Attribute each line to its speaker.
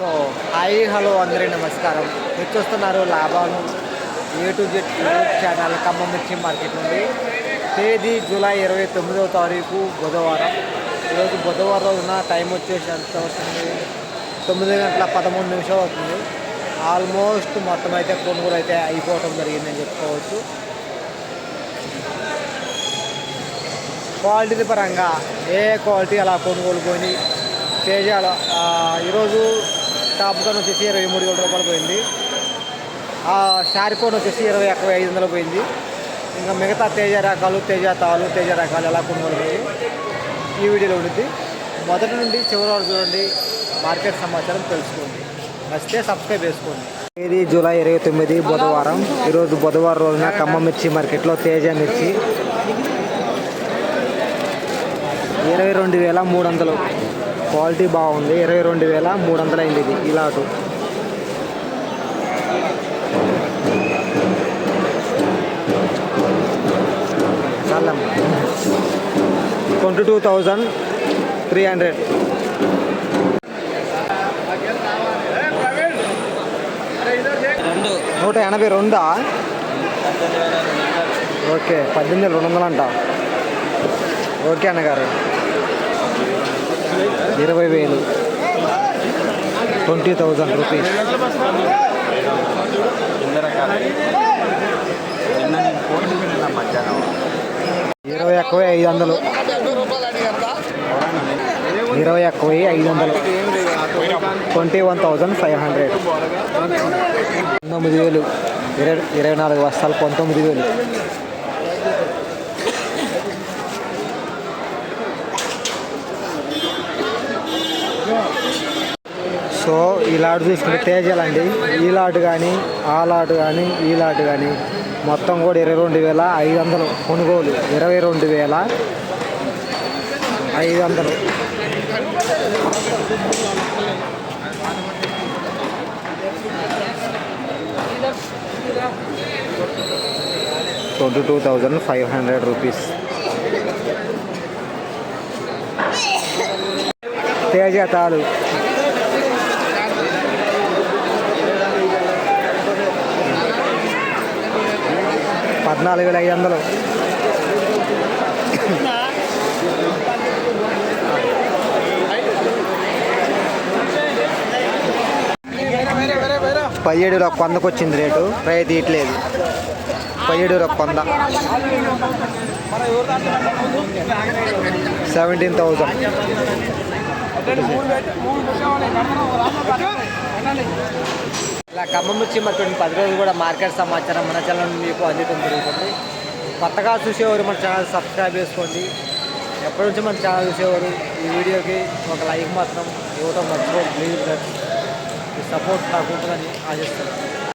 Speaker 1: So hi hello అందరి నమస్కారం. మీరు చూస్తున్నారు లాభాలు A to Z YouTube channel Khammam మిర్చి మార్కెట్ నుండి. తేదీ జూలై 29వ తారీఖు బుధవారం. ఈరోజు బుధవారం రోజున టైం వచ్చేసి ఎంత అవుతుంది, 9:13 అవుతుంది. ఆల్మోస్ట్ మొత్తం అయితే కొనుగోలు అయితే అయిపోవటం జరిగిందని చెప్పుకోవచ్చు. క్వాలిటీ పరంగా ఏ క్వాలిటీ అలా కొనుగోలు పోయి తేజాలు ఈరోజు టాప్ గన్ వచ్చేసి 23,000 రూపాయలు పోయింది. షారికోన్ వచ్చేసి 21,500 పోయింది. ఇంకా మిగతా తేజ రకాలు, తేజ తాలు, తేజ రకాలు ఎలా కొనుగోలు పోయి ఈ వీడియోలో ఉంటుంది. మొదటి నుండి చివరి వరకు చూడండి, మార్కెట్ సమాచారం తెలుసుకోండి. నచ్చితే సబ్స్క్రైబ్ చేసుకోండి. తేదీ జూలై 29 బుధవారం. ఈరోజు బుధవారం రోజున ఖమ్మం మిర్చి మార్కెట్లో తేజ మిర్చి 22,300. క్వాలిటీ బాగుంది. 22,300 అయింది ఇది ఈ లాటు. చాలా 22,300. నూట 82. ఓకే, 18,200 అంట. ఓకే అన్నగారు, 20,000, 20,000 రూపీస్. 21,500. 21,500. 21,500. 19,000. 24 బస్తాలు 19,000. సో ఈ లాట్ చూసుకుంటే తేజాలండి. ఈ లాట్ కానీ, ఆ లాట్ కానీ, ఈ లాట్ కానీ మొత్తం కూడా 22,500 కొనుగోలు. 22,500. 22,500 రూపీస్. తేజ తాలు 14,500. ₹17 వచ్చింది రేటు. రైతు తీయట్లేదు. ₹17 17,000. ఇలా ఖమ్మం మిర్చి మార్కెట్ 10 రోజులు కూడా మార్కెట్ సమాచారం మన ఛానల్ మీకు అందించడం జరుగుతుంది. కొత్తగా చూసేవారు మన ఛానల్ సబ్స్క్రైబ్ చేసుకోండి. ఎప్పటి నుంచి మన ఛానల్ చూసేవారు ఈ వీడియోకి ఒక లైక్ మాత్రం ఇవ్వడం మర్చిపోండి ప్లీజ్. సపోర్ట్ నాకు ఉంటుందని ఆశిస్తున్నాను.